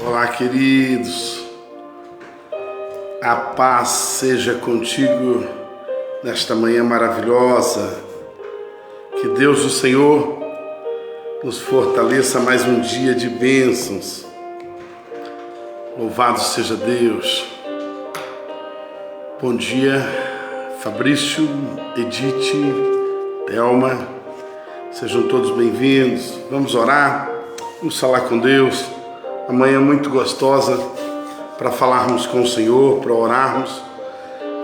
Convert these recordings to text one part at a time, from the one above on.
Olá, queridos, a paz seja contigo nesta manhã maravilhosa. Que Deus, o Senhor, nos fortaleça mais um dia de bênçãos. Louvado seja Deus. Bom dia, Fabrício, Edith, Thelma, sejam todos bem-vindos. Vamos orar, vamos falar com Deus. Amanhã muito gostosa para falarmos com o Senhor, para orarmos,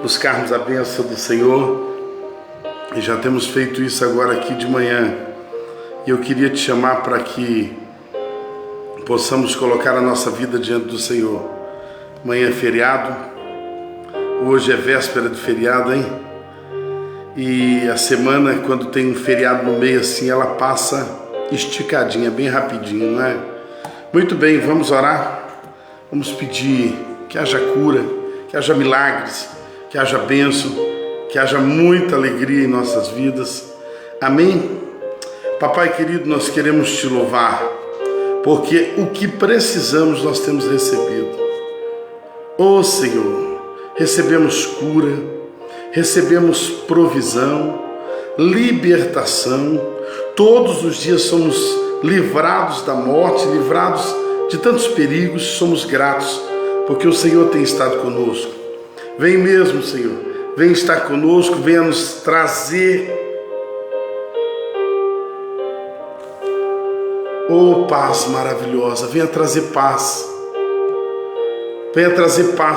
buscarmos a bênção do Senhor. E já temos feito isso agora aqui de manhã. E eu queria te chamar para que possamos colocar a nossa vida diante do Senhor. Amanhã é feriado, hoje é véspera de feriado, hein? E a semana, quando tem um feriado no meio assim, ela passa esticadinha, bem rapidinho, não é? Muito bem, vamos orar, vamos pedir que haja cura, que haja milagres, que haja bênção, que haja muita alegria em nossas vidas. Amém? Papai querido, nós queremos te louvar, porque o que precisamos nós temos recebido. Ô Senhor, recebemos cura, recebemos provisão, libertação, todos os dias somos livrados da morte, livrados de tantos perigos, somos gratos, porque o Senhor tem estado conosco. Vem mesmo, Senhor, vem estar conosco, venha nos trazer, paz maravilhosa, venha trazer paz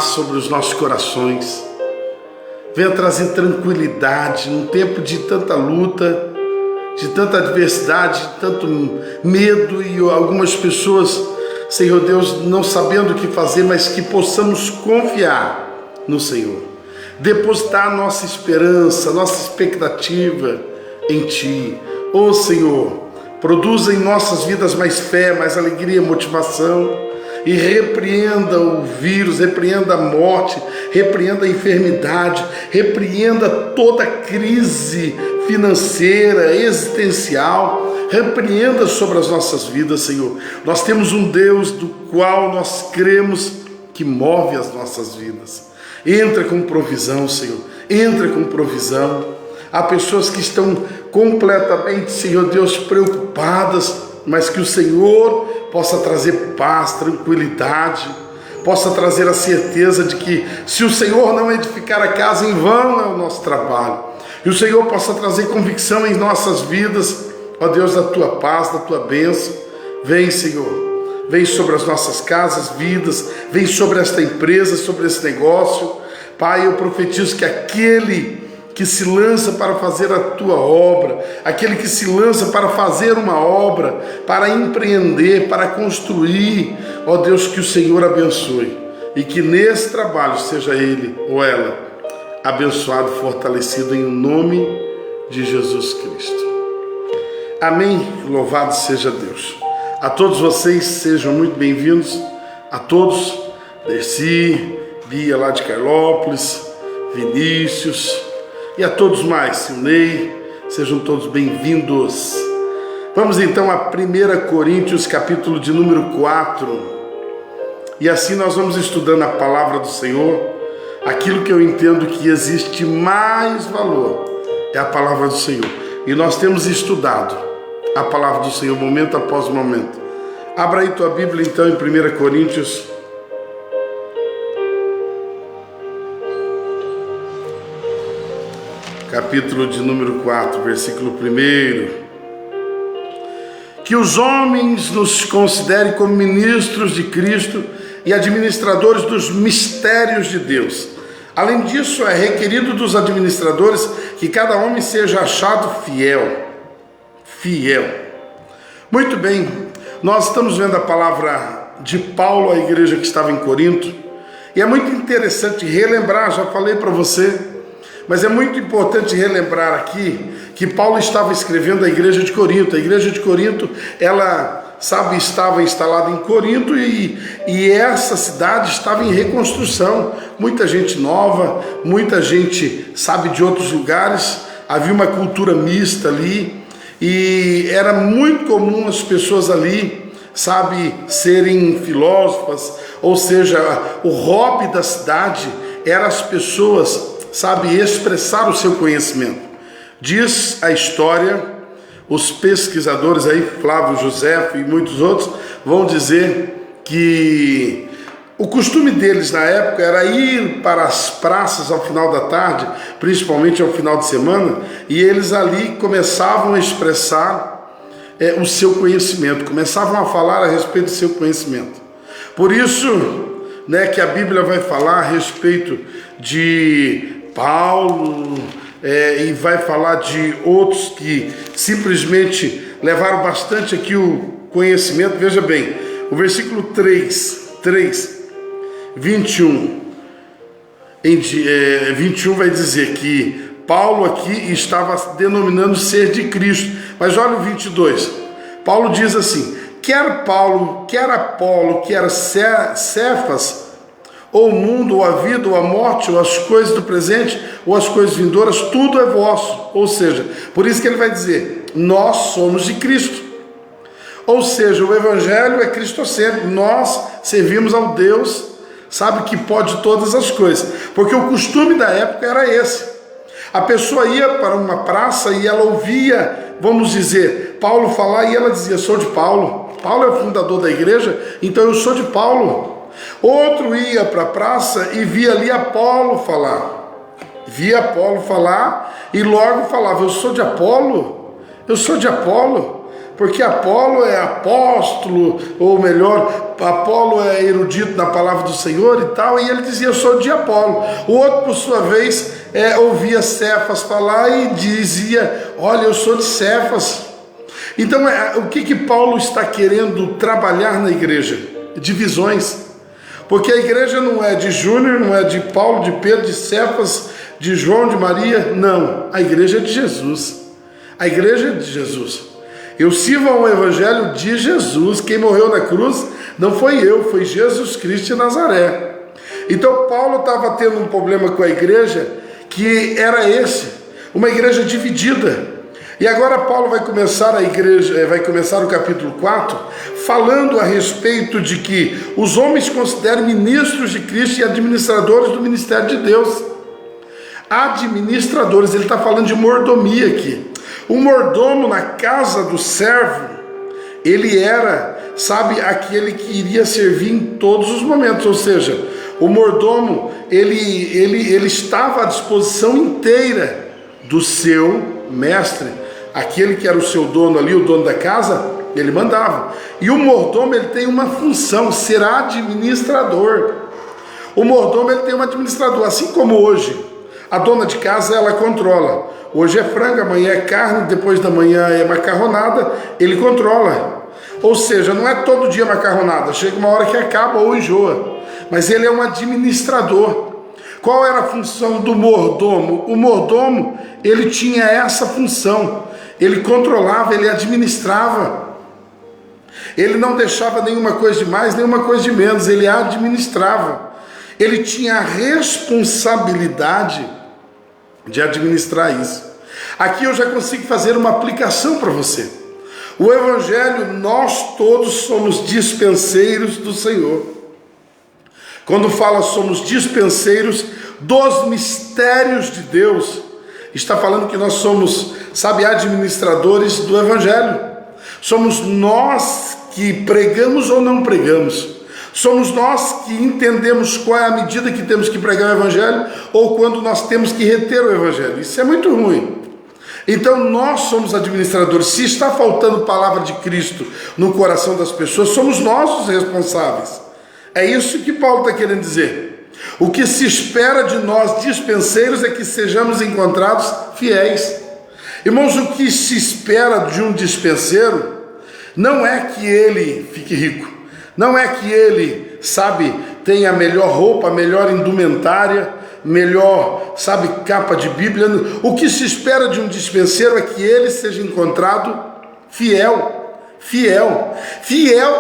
sobre os nossos corações, venha trazer tranquilidade num tempo de tanta luta, de tanta adversidade, de tanto medo e algumas pessoas, Senhor Deus, não sabendo o que fazer, mas que possamos confiar no Senhor, depositar nossa esperança, nossa expectativa em Ti. Ô Senhor, produza em nossas vidas mais fé, mais alegria, motivação, e repreenda o vírus, repreenda a morte, repreenda a enfermidade, repreenda toda crise financeira, existencial, repreenda sobre as nossas vidas, Senhor. Nós temos um Deus do qual nós cremos que move as nossas vidas. Entra com provisão, Senhor, entra com provisão. Há pessoas que estão completamente, Senhor Deus, preocupadas, mas que o Senhor possa trazer paz, tranquilidade, possa trazer a certeza de que se o Senhor não edificar a casa, em vão é o nosso trabalho. E o Senhor possa trazer convicção em nossas vidas, ó Deus, da Tua paz, da Tua bênção. Vem, Senhor, vem sobre as nossas casas, vidas, vem sobre esta empresa, sobre esse negócio. Pai, eu profetizo que aquele que se lança para fazer a Tua obra, aquele que se lança para fazer uma obra, para empreender, para construir, ó Deus, que o Senhor abençoe e que nesse trabalho seja ele ou ela abençoado, fortalecido em nome de Jesus Cristo. Amém? Louvado seja Deus. A todos vocês sejam muito bem-vindos, a todos, Dercy, Bia lá de Carlópolis, Vinícius, e a todos mais, Silnei, sejam todos bem-vindos. Vamos então a 1 Coríntios, capítulo de número 4. E assim nós vamos estudando a palavra do Senhor. Aquilo que eu entendo que existe mais valor é a palavra do Senhor. E nós temos estudado a palavra do Senhor momento após momento. Abra aí tua Bíblia então em 1 Coríntios, capítulo de número 4, versículo 1. Que os homens nos considerem como ministros de Cristo e administradores dos mistérios de Deus. Além disso, é requerido dos administradores que cada homem seja achado fiel. Muito bem, nós estamos vendo a palavra de Paulo à igreja que estava em Corinto, e é muito interessante relembrar, já falei para você, mas é muito importante relembrar aqui que Paulo estava escrevendo à igreja de Corinto. A igreja de Corinto, ela, estava instalada em Corinto e essa cidade estava em reconstrução. Muita gente nova, muita gente, de outros lugares. Havia uma cultura mista ali e era muito comum as pessoas ali serem filósofas, ou seja, o hobby da cidade era as pessoas, expressar o seu conhecimento. Diz a história, os pesquisadores aí, Flávio José e muitos outros, vão dizer que o costume deles na época era ir para as praças ao final da tarde, principalmente ao final de semana, e eles ali começavam a expressar o seu conhecimento, começavam a falar a respeito do seu conhecimento. Por isso, que a Bíblia vai falar a respeito de Paulo, e vai falar de outros que simplesmente levaram bastante aqui o conhecimento. Veja bem, o versículo 3, 21 vai dizer que Paulo aqui estava denominando ser de Cristo. Mas olha o 22, Paulo diz assim: quer Paulo, quer Apolo, quer Cefas, ou o mundo, ou a vida, ou a morte, ou as coisas do presente, ou as coisas vindouras, tudo é vosso. Ou seja, por isso que ele vai dizer, nós somos de Cristo. Ou seja, o Evangelho é cristocêntrico, nós servimos ao Deus, que pode todas as coisas. Porque o costume da época era esse. A pessoa ia para uma praça e ela ouvia, vamos dizer, Paulo falar, e ela dizia, sou de Paulo. Paulo é o fundador da igreja, então eu sou de Paulo. Outro ia para a praça e via ali Apolo falar. Via Apolo falar e logo falava, eu sou de Apolo. Eu sou de Apolo. Porque Apolo é apóstolo, ou melhor, Apolo é erudito na palavra do Senhor e tal, e ele dizia, eu sou de Apolo. O outro, por sua vez, ouvia Cefas falar e dizia, olha, eu sou de Cefas. Então, o que Paulo está querendo trabalhar na igreja? Divisões. Porque a igreja não é de Júnior, não é de Paulo, de Pedro, de Cefas, de João, de Maria, não. A igreja é de Jesus. A igreja é de Jesus. Eu sirvo ao Evangelho de Jesus. Quem morreu na cruz não foi eu, foi Jesus Cristo de Nazaré. Então Paulo estava tendo um problema com a igreja que era esse, uma igreja dividida. E agora Paulo vai começar o capítulo 4 falando a respeito de que os homens consideram ministros de Cristo e administradores do ministério de Deus. Administradores, ele está falando de mordomia aqui. O mordomo na casa do servo, ele era, aquele que iria servir em todos os momentos, ou seja, o mordomo, ele estava à disposição inteira do seu mestre, aquele que era o seu dono ali, o dono da casa, ele mandava. E o mordomo, ele tem uma função, ser administrador. O mordomo, ele tem um administrador, assim como hoje, a dona de casa, ela controla. Hoje é frango, amanhã é carne, depois da manhã é macarronada, ele controla. Ou seja, não é todo dia macarronada, chega uma hora que acaba ou enjoa. Mas ele é um administrador. Qual era a função do mordomo? O mordomo, ele tinha essa função. Ele controlava, ele administrava. Ele não deixava nenhuma coisa de mais, nenhuma coisa de menos, ele administrava. Ele tinha a responsabilidade de administrar isso. Aqui eu já consigo fazer uma aplicação para você. O Evangelho, nós todos somos dispenseiros do Senhor. Quando fala somos dispenseiros dos mistérios de Deus, está falando que nós somos, administradores do Evangelho. Somos nós que pregamos ou não pregamos. Somos nós que entendemos qual é a medida que temos que pregar o Evangelho ou quando nós temos que reter o Evangelho. Isso é muito ruim. Então nós somos administradores. Se está faltando palavra de Cristo no coração das pessoas, somos nós os responsáveis. É isso que Paulo está querendo dizer. O que se espera de nós dispenseiros é que sejamos encontrados fiéis. Irmãos, o que se espera de um dispenseiro não é que ele fique rico. Não é que ele, tenha a melhor roupa, a melhor indumentária, melhor, capa de Bíblia. O que se espera de um dispenseiro é que ele seja encontrado fiel. Fiel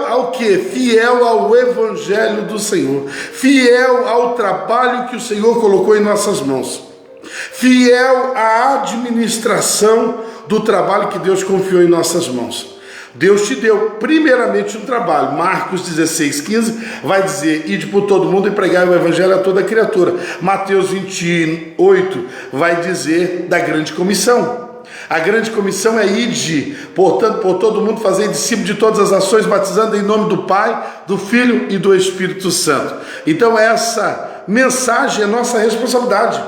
ao quê? Fiel ao Evangelho do Senhor. Fiel ao trabalho que o Senhor colocou em nossas mãos. Fiel à administração do trabalho que Deus confiou em nossas mãos. Deus te deu primeiramente um trabalho. Marcos 16:15 vai dizer: ide por todo mundo e pregai o evangelho a toda criatura. Mateus 28 vai dizer da grande comissão. A grande comissão é ide, portanto, por todo mundo, fazer discípulo de todas as nações, batizando em nome do Pai, do Filho e do Espírito Santo. Então essa mensagem é nossa responsabilidade.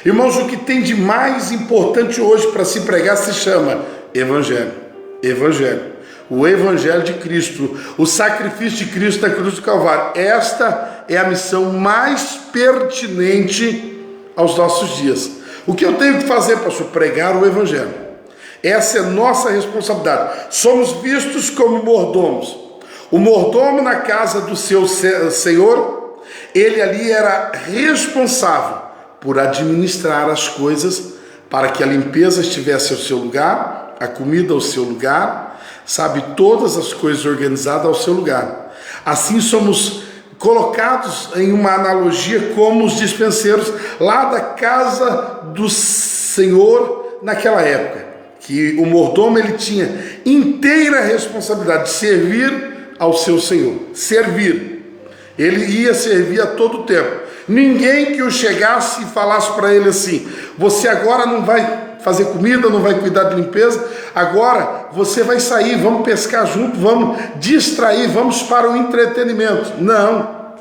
Irmãos, o que tem de mais importante hoje para se pregar se chama Evangelho. Evangelho. O Evangelho de Cristo, o sacrifício de Cristo na cruz do Calvário. Esta é a missão mais pertinente aos nossos dias. O que eu tenho que fazer, pastor? Pregar o Evangelho. Essa é nossa responsabilidade. Somos vistos como mordomos. O mordomo na casa do seu senhor, ele ali era responsável por administrar as coisas para que a limpeza estivesse ao seu lugar, a comida ao seu lugar, sabe, todas as coisas organizadas ao seu lugar. Assim somos colocados em uma analogia como os dispenseiros lá da casa do Senhor naquela época, que o mordomo ele tinha inteira responsabilidade de servir ao seu Senhor, servir. Ele ia servir a todo tempo. Ninguém que o chegasse e falasse para ele assim: você agora não vai fazer comida, não vai cuidar de limpeza, agora você vai sair, vamos pescar junto, vamos distrair, vamos para o entretenimento. Não,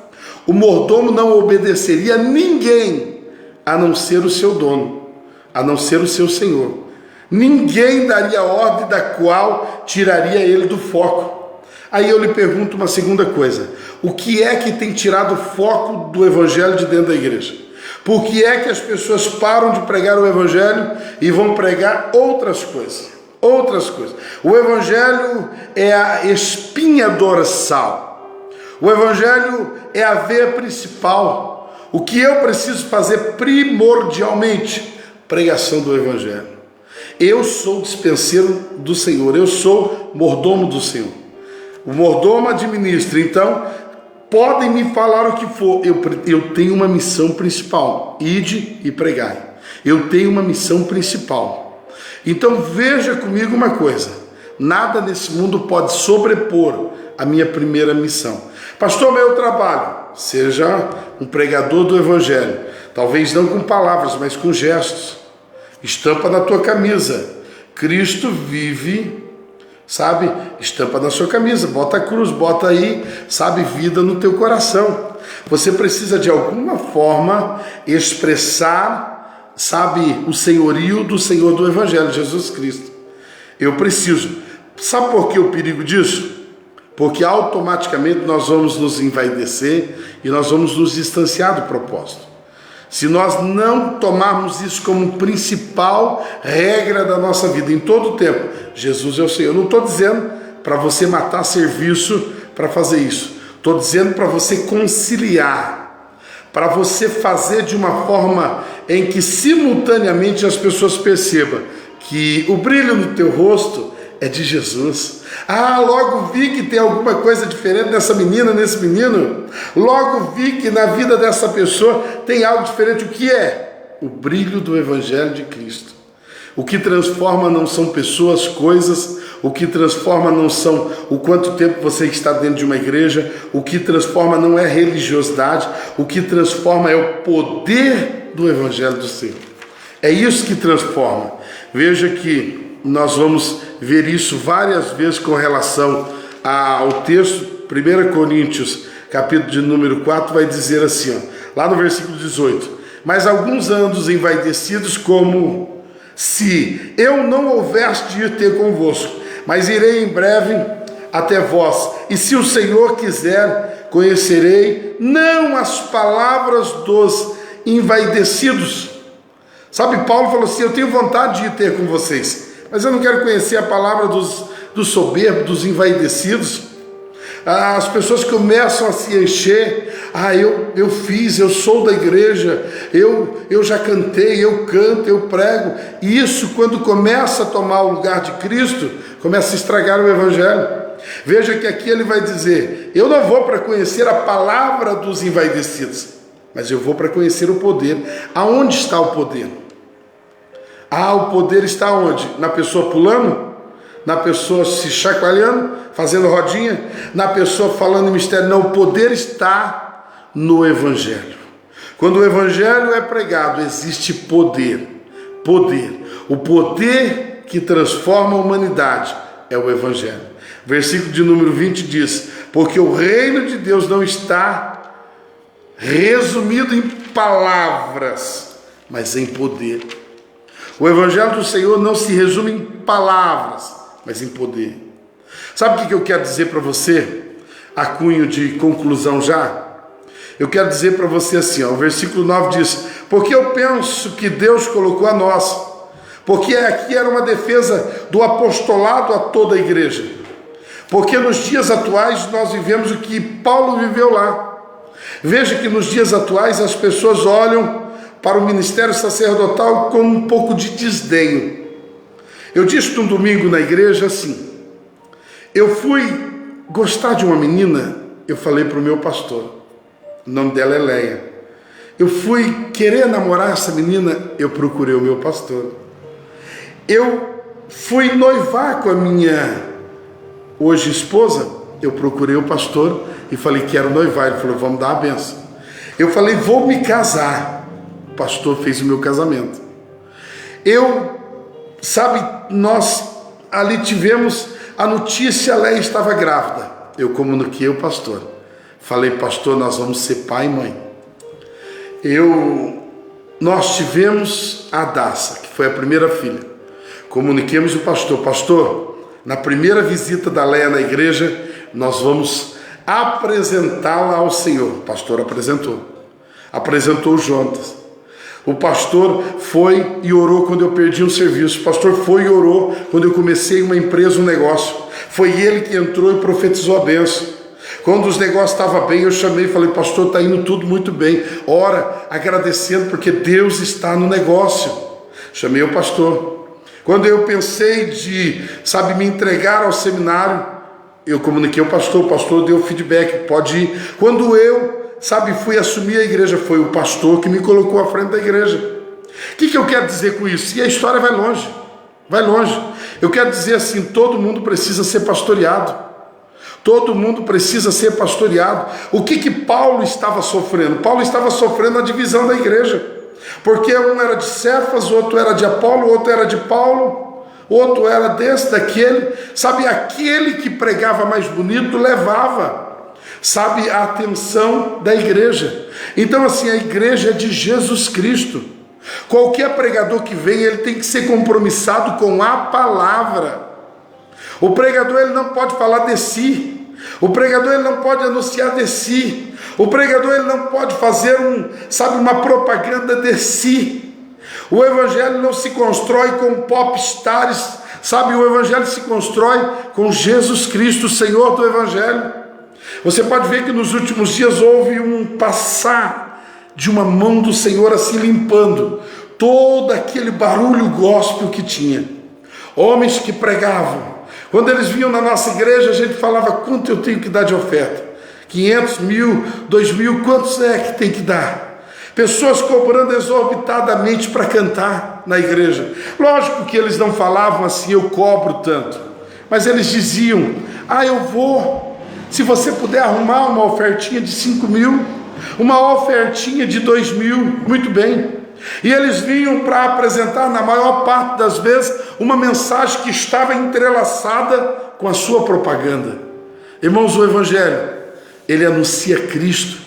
o mordomo não obedeceria a ninguém, a não ser o seu dono, a não ser o seu senhor. Ninguém daria ordem da qual tiraria ele do foco. Aí eu lhe pergunto uma segunda coisa: o que é que tem tirado o foco do evangelho de dentro da igreja? Por que é que as pessoas param de pregar o evangelho e vão pregar outras coisas? Outras coisas. O evangelho é a espinha dorsal. O evangelho é a veia principal. O que eu preciso fazer primordialmente? Pregação do evangelho. Eu sou dispenseiro do Senhor, eu sou mordomo do Senhor. O mordomo administra, então podem me falar o que for, eu tenho uma missão principal: ide e pregai. Eu tenho uma missão principal. Então veja comigo uma coisa: nada nesse mundo pode sobrepor a minha primeira missão. Pastor, meu trabalho, seja um pregador do evangelho, talvez não com palavras, mas com gestos. Estampa na tua camisa: Cristo vive. Sabe, estampa na sua camisa, bota a cruz, bota aí, sabe, vida no teu coração. Você precisa de alguma forma expressar, sabe, o senhorio do Senhor do Evangelho, Jesus Cristo. Eu preciso. Sabe por que o perigo disso? Porque automaticamente nós vamos nos envaidecer e nós vamos nos distanciar do propósito. Se nós não tomarmos isso como principal regra da nossa vida em todo o tempo, Jesus é o Senhor. Eu não estou dizendo para você matar serviço para fazer isso. Estou dizendo para você conciliar, para você fazer de uma forma em que simultaneamente as pessoas percebam que o brilho no teu rosto é de Jesus. Ah, logo vi que tem alguma coisa diferente nessa menina, nesse menino. Logo vi que na vida dessa pessoa tem algo diferente. O que é? O brilho do Evangelho de Cristo. O que transforma não são pessoas, coisas. O que transforma não são o quanto tempo você está dentro de uma igreja. O que transforma não é religiosidade. O que transforma é o poder do Evangelho do Senhor. É isso que transforma. Veja que nós vamos ver isso várias vezes com relação ao texto. 1 Coríntios, capítulo de número 4, vai dizer assim, ó, lá no versículo 18: mas alguns andos envaidecidos, como se eu não houvesse de ir ter convosco, mas irei em breve até vós, e se o Senhor quiser, conhecerei não as palavras dos envaidecidos. Sabe, Paulo falou assim: eu tenho vontade de ir ter com vocês, mas eu não quero conhecer a palavra dos soberbos, dos envaidecidos. As pessoas começam a se encher. Eu fiz, eu sou da igreja, eu já cantei, eu canto, eu prego. E isso, quando começa a tomar o lugar de Cristo, começa a estragar o evangelho. Veja que aqui ele vai dizer: eu não vou para conhecer a palavra dos envaidecidos, mas eu vou para conhecer o poder. Aonde está o poder? O poder está onde? Na pessoa pulando? na pessoa se chacoalhando, fazendo rodinha, na pessoa falando em mistério. Não, o poder está no Evangelho. Quando o Evangelho é pregado, existe poder. Poder. O poder que transforma a humanidade é o Evangelho. Versículo de número 20 diz: porque o reino de Deus não está resumido em palavras, mas em poder. O Evangelho do Senhor não se resume em palavras, mas em poder. Sabe o que eu quero dizer para você? A cunho de conclusão já. Eu quero dizer para você assim, o versículo 9 diz: porque eu penso que Deus colocou a nós, porque aqui era uma defesa do apostolado a toda a igreja, porque nos dias atuais nós vivemos o que Paulo viveu lá. Veja que nos dias atuais as pessoas olham para o ministério sacerdotal com um pouco de desdenho. Eu disse um domingo na igreja assim: eu fui gostar de uma menina, eu falei para o meu pastor, o nome dela é Leia. Eu fui querer namorar essa menina, eu procurei o meu pastor. Eu fui noivar com a minha hoje esposa, eu procurei o pastor e falei: quero noivar. Ele falou: vamos dar a benção. Eu falei: vou me casar. O pastor fez o meu casamento. Nós ali tivemos a notícia, a Leia estava grávida. Eu comuniquei ao pastor. Falei: pastor, nós vamos ser pai e mãe. Nós tivemos a Daça, que foi a primeira filha. Comuniquemos o pastor: pastor, na primeira visita da Leia na igreja, nós vamos apresentá-la ao Senhor. O pastor apresentou o Jonas. O pastor foi e orou quando eu perdi um serviço. O pastor foi e orou quando eu comecei uma empresa, um negócio. Foi ele que entrou e profetizou a bênção. Quando os negócios estavam bem, eu chamei e falei: pastor, está indo tudo muito bem. Ora, agradecendo porque Deus está no negócio. Chamei o pastor. Quando eu pensei de, me entregar ao seminário, eu comuniquei ao pastor. O pastor deu feedback: pode ir. Quando eu fui assumir a igreja, foi o pastor que me colocou à frente da igreja. O que eu quero dizer com isso? E a história vai longe. Eu quero dizer assim: todo mundo precisa ser pastoreado. Todo mundo precisa ser pastoreado. O que Paulo estava sofrendo? Paulo estava sofrendo a divisão da igreja. Porque um era de Cefas, outro era de Apolo, outro era de Paulo, outro era desse, daquele. Aquele que pregava mais bonito levava a atenção da igreja. Então assim, a igreja é de Jesus Cristo. Qualquer pregador que vem, ele tem que ser compromissado com a palavra. O pregador, ele não pode falar de si. O pregador, ele não pode anunciar de si. O pregador, ele não pode fazer uma propaganda de si. O evangelho não se constrói com popstars, o evangelho se constrói com Jesus Cristo, o Senhor do evangelho. Você pode ver que nos últimos dias houve um passar de uma mão do Senhor assim limpando todo aquele barulho gospel que tinha. Homens que pregavam. Quando eles vinham na nossa igreja, a gente falava: quanto eu tenho que dar de oferta? 500, 1.000, 2.000, quantos é que tem que dar? Pessoas cobrando exorbitadamente para cantar na igreja. Lógico que eles não falavam assim: eu cobro tanto. Mas eles diziam: eu vou. Se você puder arrumar uma ofertinha de 5.000, uma ofertinha de 2.000, muito bem. E eles vinham para apresentar, na maior parte das vezes, uma mensagem que estava entrelaçada com a sua propaganda. Irmãos, o evangelho, ele anuncia Cristo.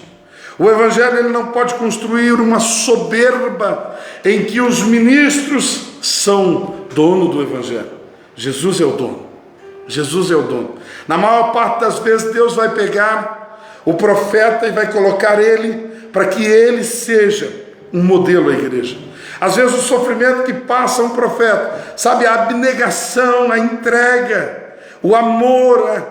O evangelho, ele não pode construir uma soberba em que os ministros são dono do evangelho. Jesus é o dono. Jesus é o dono. Na maior parte das vezes, Deus vai pegar o profeta e vai colocar ele para que ele seja um modelo à igreja. Às vezes o sofrimento que passa um profeta, a abnegação, a entrega, o amor,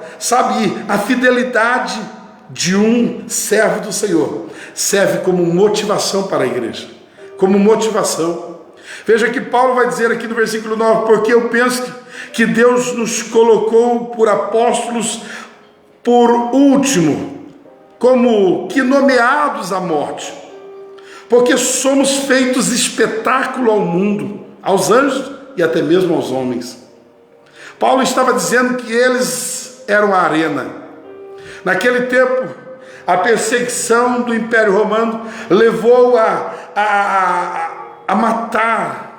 a fidelidade de um servo do Senhor, serve como motivação para a igreja, como motivação. Veja que Paulo vai dizer aqui no versículo 9: porque eu penso que Deus nos colocou por apóstolos por último, como que nomeados à morte, porque somos feitos espetáculo ao mundo, aos anjos e até mesmo aos homens. Paulo estava dizendo que eles eram a arena. Naquele tempo, a perseguição do Império Romano levou a matar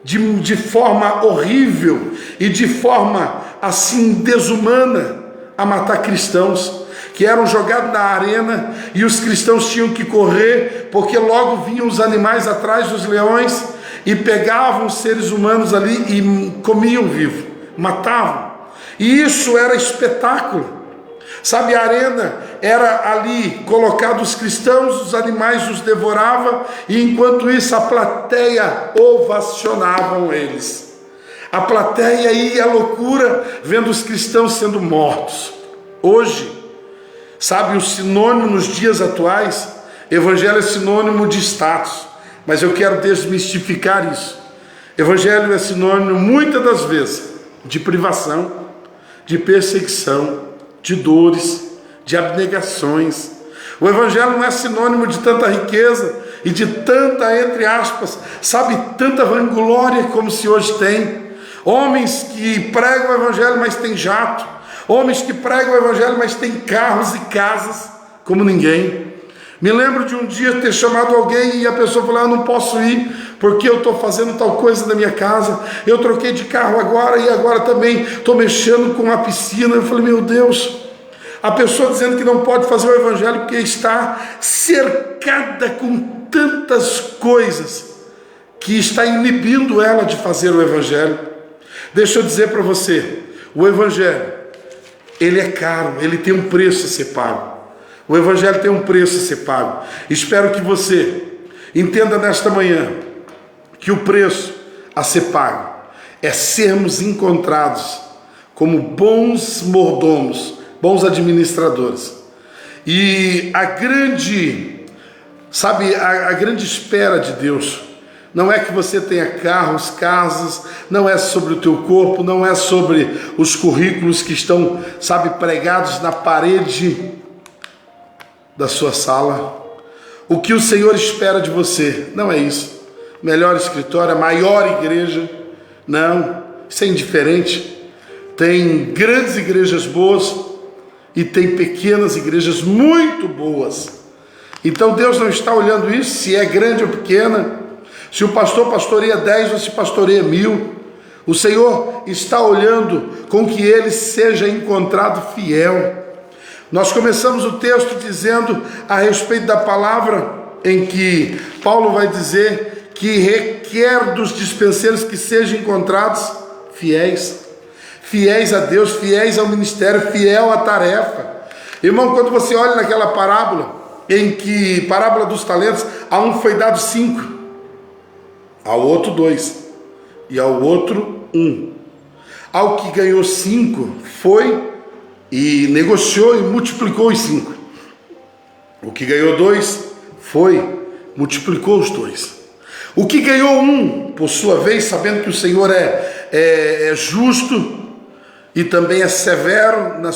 de forma horrível e de forma assim desumana, a matar cristãos que eram jogados na arena, e os cristãos tinham que correr, porque logo vinham os animais atrás dos leões e pegavam os seres humanos ali e comiam vivo, matavam. E isso era espetáculo. Sabe, a arena era ali colocado os cristãos, os animais os devoravam, e enquanto isso a plateia ovacionavam eles. A plateia ia à loucura vendo os cristãos sendo mortos. Hoje, sabe, o sinônimo nos dias atuais, evangelho é sinônimo de status, mas eu quero desmistificar isso. Evangelho é sinônimo muitas das vezes de privação, de perseguição, de dores, de abnegações. O evangelho não é sinônimo de tanta riqueza e de tanta, entre aspas, sabe, tanta vanglória como se hoje tem. Homens que pregam o evangelho, mas tem jato. Homens que pregam o evangelho, mas tem carros e casas como ninguém. Me lembro de um dia ter chamado alguém e a pessoa falou: eu não posso ir porque eu estou fazendo tal coisa na minha casa, eu troquei de carro agora e agora também estou mexendo com a piscina. Eu falei: meu Deus, a pessoa dizendo que não pode fazer o evangelho porque está cercada com tantas coisas que está inibindo ela de fazer o evangelho. Deixa eu dizer para você, o evangelho, ele é caro, ele tem um preço a ser pago. O evangelho tem um preço a ser pago. Espero que você entenda nesta manhã que o preço a ser pago é sermos encontrados como bons mordomos, bons administradores. E a grande, sabe, a grande espera de Deus não é que você tenha carros, casas, não é sobre o teu corpo, não é sobre os currículos que estão, sabe, pregados na parede da sua sala. O que o Senhor espera de você não é isso. Melhor escritório, maior igreja, não, isso é indiferente. Tem grandes igrejas boas e tem pequenas igrejas muito boas. Então Deus não está olhando isso, se é grande ou pequena, se o pastor pastoreia 10 ou se pastoreia 1000. O Senhor está olhando com que ele seja encontrado fiel. Nós começamos o texto dizendo a respeito da palavra em que Paulo vai dizer que requer dos dispenseiros que sejam encontrados fiéis. Fiéis a Deus, fiéis ao ministério, fiel à tarefa. Irmão, quando você olha naquela parábola, em que, parábola dos talentos, a um foi dado 5, ao outro 2, e ao outro 1. Ao que ganhou 5, foi e negociou e multiplicou os 5. O que ganhou 2, foi, multiplicou os 2. O que ganhou 1, por sua vez, sabendo que o Senhor é justo e também é severo na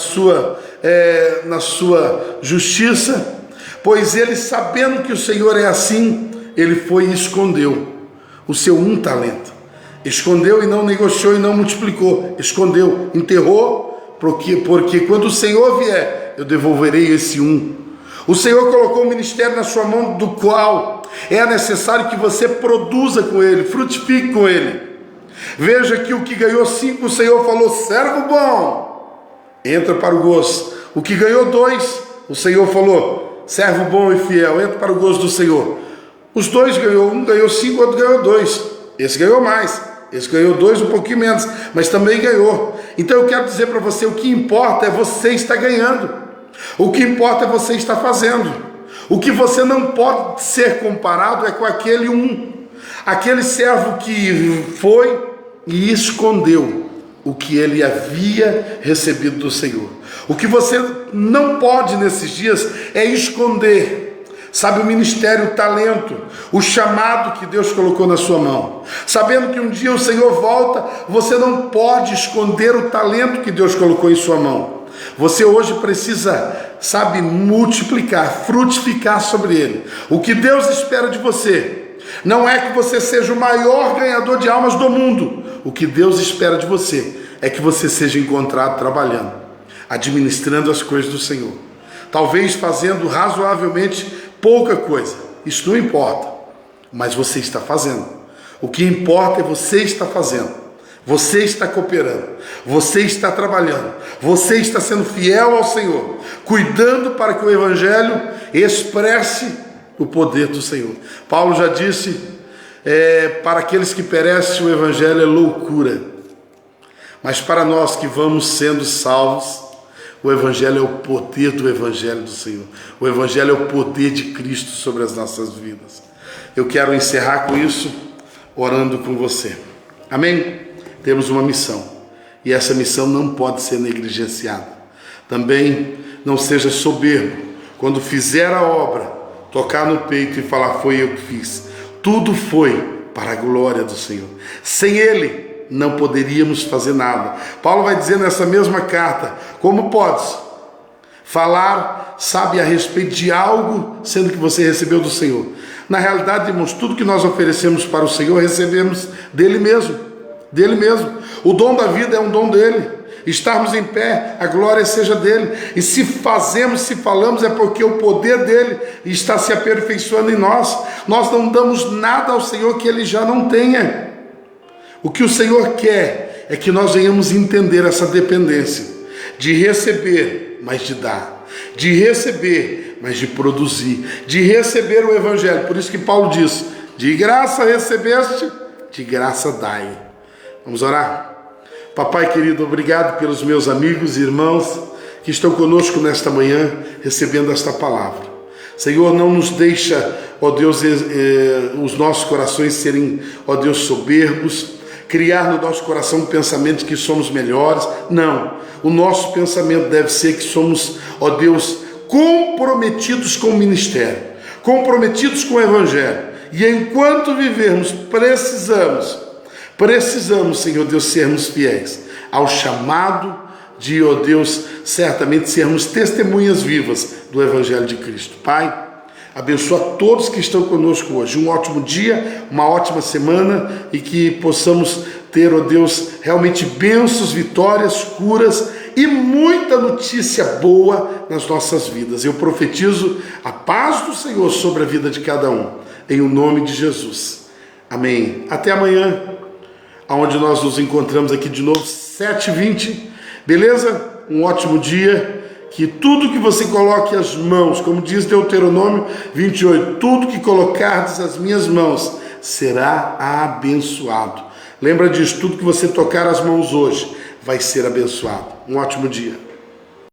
sua justiça, pois ele, sabendo que o Senhor é assim, ele foi e escondeu o seu 1 talento. Escondeu e não negociou e não multiplicou. Escondeu, enterrou, porque quando o Senhor vier, eu devolverei esse 1. O Senhor colocou o ministério na sua mão, do qual é necessário que você produza com ele, frutifique com ele. Veja que o que ganhou 5, o Senhor falou: servo bom, entra para o gozo. O que ganhou 2, o Senhor falou: servo bom e fiel, entra para o gozo do Senhor. Os 2 ganhou, um ganhou 5, o outro ganhou 2. Esse ganhou mais, esse ganhou 2, um pouquinho menos, mas também ganhou. Então eu quero dizer para você, o que importa é você estar ganhando. O que importa é você estar fazendo. O que você não pode ser comparado é com aquele 1, aquele servo que foi e escondeu o que ele havia recebido do Senhor. O que você não pode nesses dias é esconder, sabe, o ministério, o talento, o chamado que Deus colocou na sua mão. Sabendo que um dia o Senhor volta, você não pode esconder o talento que Deus colocou em sua mão. Você hoje precisa, sabe, multiplicar, frutificar sobre ele. O que Deus espera de você não é que você seja o maior ganhador de almas do mundo. O que Deus espera de você é que você seja encontrado trabalhando, administrando as coisas do Senhor. Talvez fazendo razoavelmente pouca coisa. Isso não importa, mas você está fazendo. O que importa é você está fazendo. Você está cooperando, você está trabalhando, você está sendo fiel ao Senhor, cuidando para que o Evangelho expresse o poder do Senhor. Paulo já disse, para aqueles que perecem o Evangelho é loucura, mas para nós que vamos sendo salvos, o Evangelho é o poder do Evangelho do Senhor. O Evangelho é o poder de Cristo sobre as nossas vidas. Eu quero encerrar com isso, orando com você. Amém? Temos uma missão, e essa missão não pode ser negligenciada. Também não seja soberbo, quando fizer a obra, tocar no peito e falar, foi eu que fiz. Tudo foi para a glória do Senhor. Sem Ele, não poderíamos fazer nada. Paulo vai dizer nessa mesma carta, como podes falar, sabe, a respeito de algo, sendo que você recebeu do Senhor? Na realidade, irmãos, tudo que nós oferecemos para o Senhor, recebemos dele mesmo. Dele mesmo. O dom da vida é um dom dele. Estarmos em pé, a glória seja dele. E se fazemos, se falamos, é porque o poder dele está se aperfeiçoando em nós. Nós não damos nada ao Senhor que ele já não tenha. O que o Senhor quer é que nós venhamos entender essa dependência de receber, mas de dar, de receber, mas de produzir, de receber o Evangelho. Por isso que Paulo diz, de graça recebeste, de graça dai. Vamos orar? Papai querido, obrigado pelos meus amigos e irmãos que estão conosco nesta manhã, recebendo esta palavra. Senhor, não nos deixa, ó Deus, os nossos corações serem, ó Deus, soberbos, criar no nosso coração um pensamento de que somos melhores. Não, o nosso pensamento deve ser que somos, ó Deus, comprometidos com o ministério, comprometidos com o Evangelho. E enquanto vivermos, precisamos, Senhor Deus, sermos fiéis ao chamado de, ó Deus, certamente sermos testemunhas vivas do Evangelho de Cristo. Pai, abençoa todos que estão conosco hoje. Um ótimo dia, uma ótima semana e que possamos ter, ó Deus, realmente bênçãos, vitórias, curas e muita notícia boa nas nossas vidas. Eu profetizo a paz do Senhor sobre a vida de cada um, em o nome de Jesus. Amém. Até amanhã, onde nós nos encontramos aqui de novo, 7h20, beleza? Um ótimo dia, que tudo que você coloque as mãos, como diz Deuteronômio 28, tudo que colocardes as minhas mãos será abençoado. Lembra disso, tudo que você tocar as mãos hoje vai ser abençoado. Um ótimo dia.